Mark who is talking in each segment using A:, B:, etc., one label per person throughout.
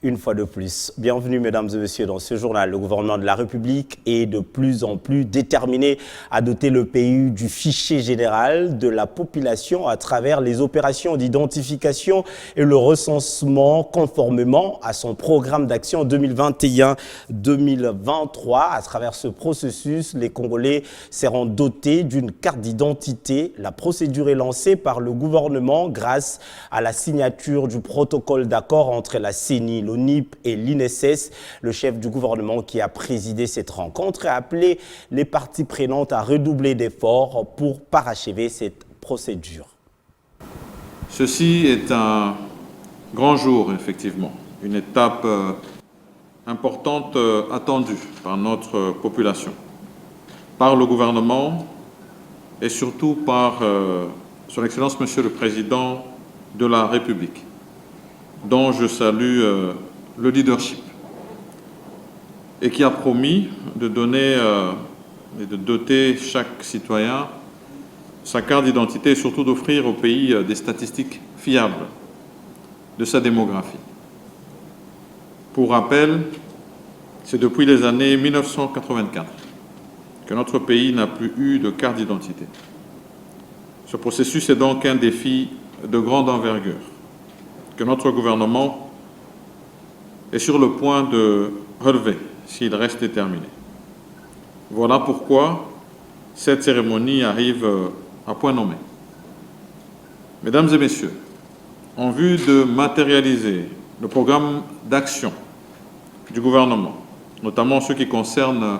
A: Une fois de plus, bienvenue mesdames et messieurs dans ce journal. Le gouvernement de la République est de plus en plus déterminé à doter le pays du fichier général de la population à travers les opérations d'identification et le recensement conformément à son programme d'action 2021-2023. À travers ce processus, les Congolais seront dotés d'une carte d'identité. La procédure est lancée par le gouvernement grâce à la signature du protocole d'accord entre la CENI, l'ONIP et l'INSS. Le chef du gouvernement qui a présidé cette rencontre a appelé les parties prenantes à redoubler d'efforts pour parachever cette procédure.
B: Ceci est un grand jour, effectivement, une étape importante attendue par notre population, par le gouvernement et surtout par Son Excellence Monsieur le Président de la République, dont je salue le leadership et qui a promis de donner et de doter chaque citoyen sa carte d'identité et surtout d'offrir au pays des statistiques fiables de sa démographie. Pour rappel, c'est depuis les années 1984 que notre pays n'a plus eu de carte d'identité. Ce processus est donc un défi de grande envergure que notre gouvernement est sur le point de relever s'il reste déterminé. Voilà pourquoi cette cérémonie arrive à point nommé. Mesdames et messieurs, en vue de matérialiser le programme d'action du gouvernement, notamment ce qui concerne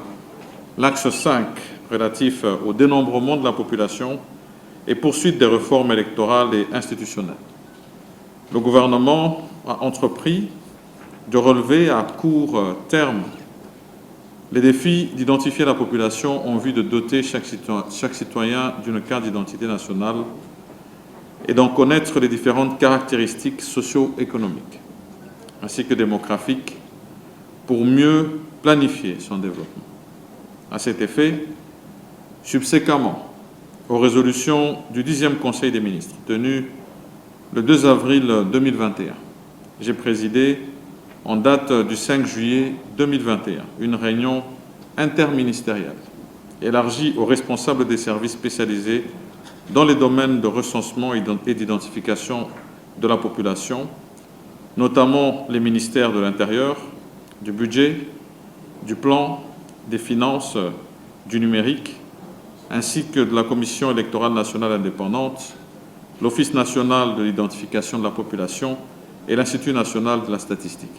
B: l'axe 5 relatif au dénombrement de la population et poursuite des réformes électorales et institutionnelles, le gouvernement a entrepris de relever à court terme les défis d'identifier la population en vue de doter chaque citoyen d'une carte d'identité nationale et d'en connaître les différentes caractéristiques socio-économiques ainsi que démographiques pour mieux planifier son développement. À cet effet, subséquemment aux résolutions du 10e Conseil des ministres tenu le 2 avril 2021, j'ai présidé en date du 5 juillet 2021 une réunion interministérielle élargie aux responsables des services spécialisés dans les domaines de recensement et d'identification de la population, notamment les ministères de l'Intérieur, du Budget, du Plan, des Finances, du Numérique, ainsi que de la Commission électorale nationale indépendante, l'Office national de l'identification de la population et l'Institut national de la statistique.